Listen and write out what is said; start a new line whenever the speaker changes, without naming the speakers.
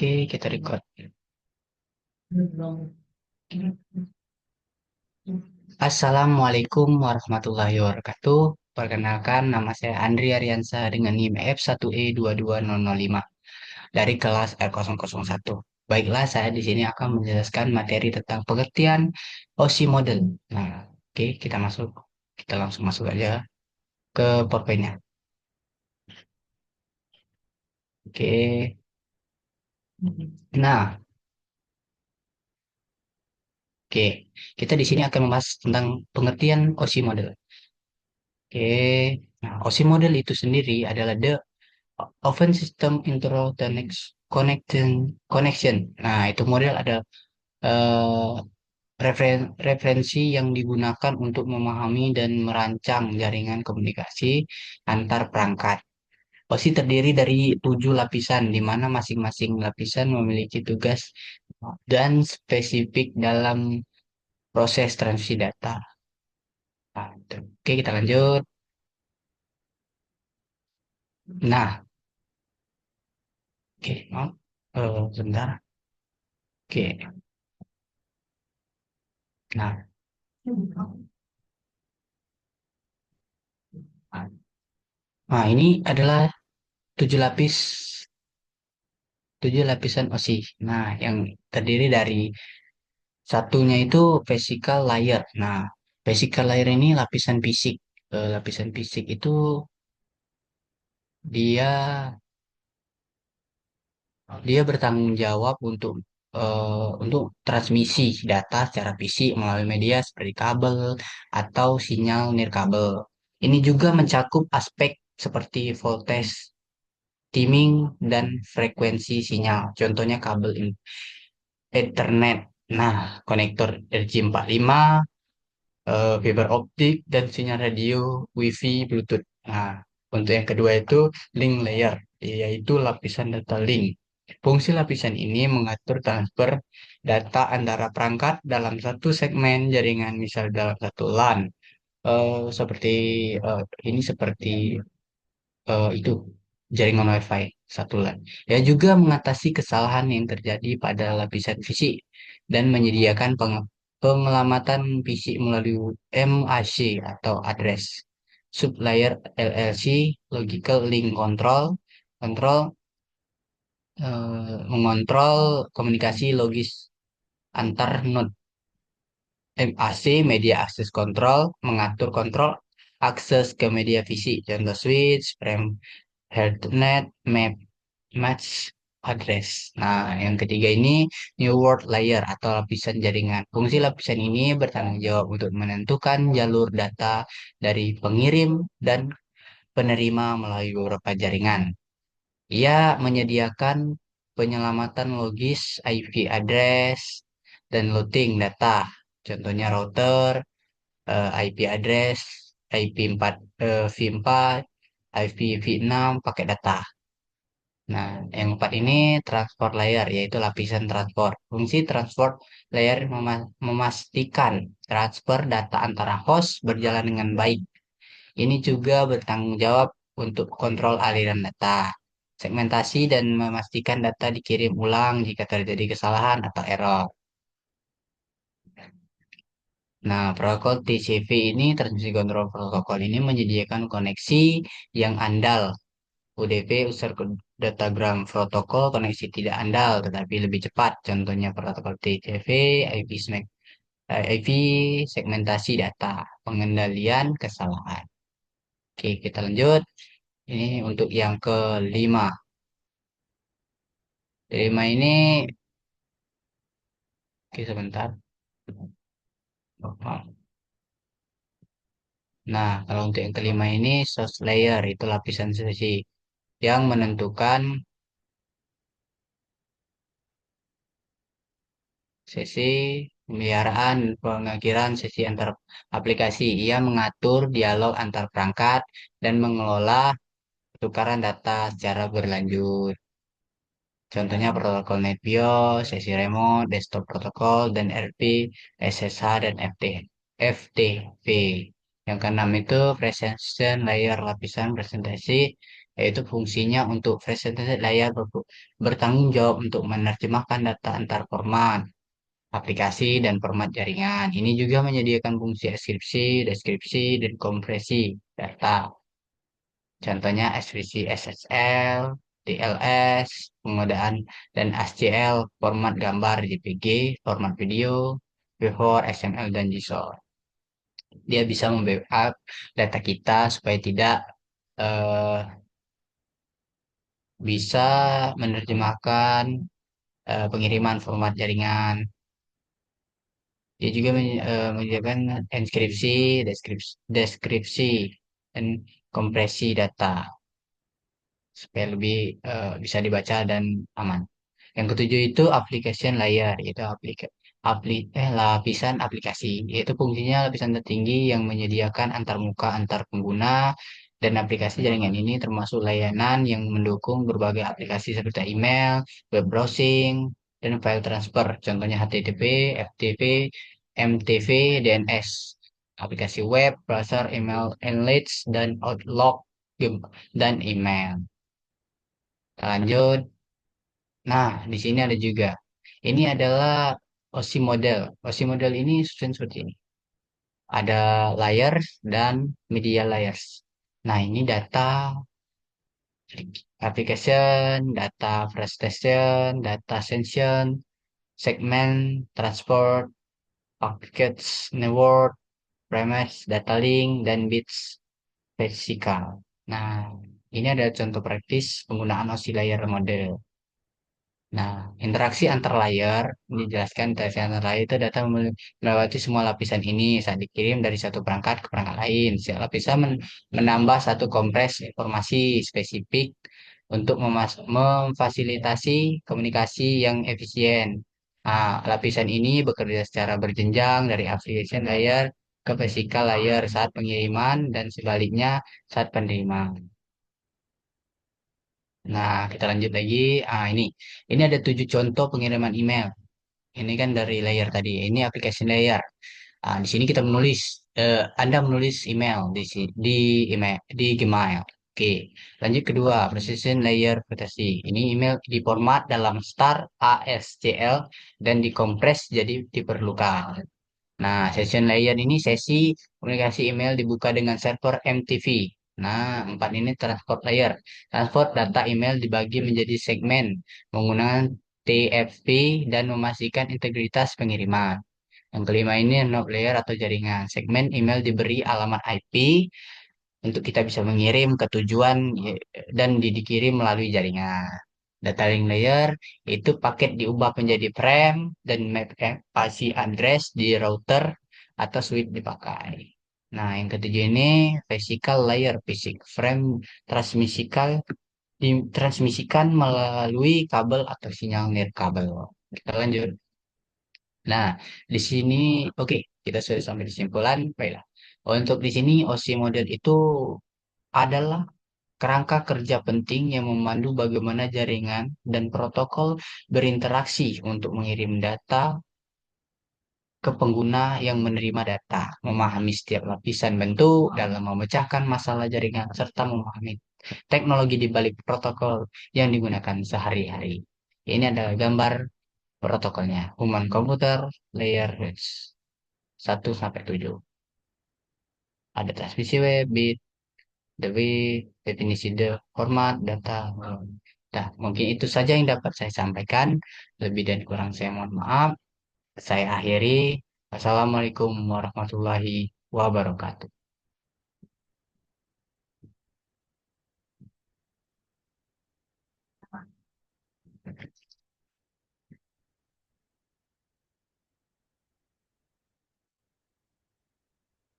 Oke, kita record. Assalamualaikum warahmatullahi wabarakatuh. Perkenalkan, nama saya Andri Ariansa dengan NIM F1E22005 dari kelas R001. Baiklah, saya di sini akan menjelaskan materi tentang pengertian OSI model. Nah, oke, kita masuk. Kita langsung masuk aja ke PowerPoint-nya. Oke. Nah, oke. Kita di sini akan membahas tentang pengertian OSI model. Oke. Nah, OSI model itu sendiri adalah the Open System Connection. Nah, itu model ada eh, referensi yang digunakan untuk memahami dan merancang jaringan komunikasi antar perangkat. OSI terdiri dari 7 lapisan, di mana masing-masing lapisan memiliki tugas dan spesifik dalam proses transmisi data. Nah, oke, kita lanjut. Nah, oke, maaf. Sebentar. Oke, nah, nah ini adalah 7 lapis 7 lapisan OSI. Nah, yang terdiri dari satunya itu physical layer. Nah, physical layer ini lapisan fisik. Lapisan fisik itu dia dia bertanggung jawab untuk transmisi data secara fisik melalui media seperti kabel atau sinyal nirkabel. Ini juga mencakup aspek seperti voltage, timing, dan frekuensi sinyal. Contohnya kabel Ethernet. Nah, konektor RJ45, fiber optik, dan sinyal radio, WiFi, Bluetooth. Nah, untuk yang kedua itu link layer, yaitu lapisan data link. Fungsi lapisan ini mengatur transfer data antara perangkat dalam satu segmen jaringan, misal dalam satu LAN. Seperti ini seperti itu jaringan WiFi satu LAN. Ya juga mengatasi kesalahan yang terjadi pada lapisan fisik dan menyediakan pengelamatan fisik melalui MAC atau address sublayer LLC Logical Link Control kontrol mengontrol komunikasi logis antar node. MAC Media Access Control mengatur kontrol akses ke media fisik, contoh switch, frame, Ethernet, map, match, address. Nah, yang ketiga ini New World Layer atau lapisan jaringan. Fungsi lapisan ini bertanggung jawab untuk menentukan jalur data dari pengirim dan penerima melalui beberapa jaringan. Ia menyediakan penyelamatan logis IP address dan routing data. Contohnya router, IP address, IP4, V4, IPv6 pakai data. Nah, yang empat ini transport layer, yaitu lapisan transport. Fungsi transport layer memastikan transfer data antara host berjalan dengan baik. Ini juga bertanggung jawab untuk kontrol aliran data, segmentasi, dan memastikan data dikirim ulang jika terjadi kesalahan atau error. Nah, protokol TCP ini, transmisi kontrol protokol ini menyediakan koneksi yang andal. UDP, User Datagram Protokol, koneksi tidak andal tetapi lebih cepat. Contohnya protokol TCP, IP segmentasi data, pengendalian kesalahan. Oke, kita lanjut. Ini untuk yang kelima. Kelima ini, oke sebentar. Oh, maaf. Nah, kalau untuk yang kelima ini, source layer, itu lapisan sesi yang menentukan sesi pemeliharaan pengakhiran sesi antar aplikasi. Ia mengatur dialog antar perangkat dan mengelola pertukaran data secara berlanjut. Contohnya protokol NetBIOS, sesi remote, desktop protokol, dan RP, SSH, dan FTP. Yang keenam itu presentation layer, lapisan presentasi yaitu fungsinya untuk presentasi layar bertanggung jawab untuk menerjemahkan data antar format, aplikasi, dan format jaringan. Ini juga menyediakan fungsi deskripsi, deskripsi, dan kompresi data. Contohnya ekspresi SSL, TLS, pengodaan, dan HCL, format gambar JPG, format video, WHOR, XML, dan JSON. Dia bisa membackup data kita supaya tidak eh, bisa menerjemahkan pengiriman format jaringan. Dia juga menyediakan enkripsi, deskripsi, dan kompresi data supaya lebih bisa dibaca dan aman. Yang ketujuh itu application layer, yaitu lapisan aplikasi, yaitu fungsinya lapisan tertinggi yang menyediakan antarmuka antar pengguna dan aplikasi jaringan ini termasuk layanan yang mendukung berbagai aplikasi seperti email, web browsing, dan file transfer. Contohnya HTTP, FTP, MTV, DNS, aplikasi web, browser, email, Enlist, dan Outlook, dan email. Lanjut. Nah, di sini ada juga. Ini adalah OSI model. OSI model ini susun seperti ini. Ada layers dan media layers. Nah, ini data application, data prestation, data session, segment, transport, packets, network, premise, data link, dan bits physical. Nah, ini ada contoh praktis penggunaan OSI layer model. Nah, interaksi antar layer, ini dijelaskan interaksi antar layer itu data melewati semua lapisan ini saat dikirim dari satu perangkat ke perangkat lain. Setiap lapisan menambah satu kompres informasi spesifik untuk memfasilitasi komunikasi yang efisien. Nah, lapisan ini bekerja secara berjenjang dari application layer ke physical layer saat pengiriman dan sebaliknya saat penerimaan. Nah, kita lanjut lagi. Ini ada 7 contoh pengiriman email. Ini kan dari layer tadi. Ini aplikasi layer. Di sini kita Anda menulis email di email di Gmail. Oke. Lanjut kedua, precision layer protesi. Ini email diformat dalam star ASCL dan dikompres jadi diperlukan. Nah, session layer ini sesi komunikasi email dibuka dengan server MTV. Nah, empat ini transport layer. Transport data email dibagi menjadi segmen menggunakan TFP dan memastikan integritas pengiriman. Yang kelima ini node layer atau jaringan. Segmen email diberi alamat IP untuk kita bisa mengirim ke tujuan dan dikirim melalui jaringan. Data link layer itu paket diubah menjadi frame dan map pasi address di router atau switch dipakai. Nah, yang ketujuh ini physical layer, fisik frame ditransmisikan melalui kabel atau sinyal nirkabel. Kita lanjut. Nah, di sini oke, kita sudah sampai di kesimpulan. Baiklah. Untuk di sini OSI model itu adalah kerangka kerja penting yang memandu bagaimana jaringan dan protokol berinteraksi untuk mengirim data ke pengguna yang menerima data, memahami setiap lapisan bentuk dalam memecahkan masalah jaringan, serta memahami teknologi di balik protokol yang digunakan sehari-hari. Ini adalah gambar protokolnya, Human Computer Layer 1 sampai 7. Ada transmisi web, bit, definisi format, data. Nah, mungkin itu saja yang dapat saya sampaikan. Lebih dan kurang saya mohon maaf. Saya akhiri. Wassalamualaikum warahmatullahi wabarakatuh.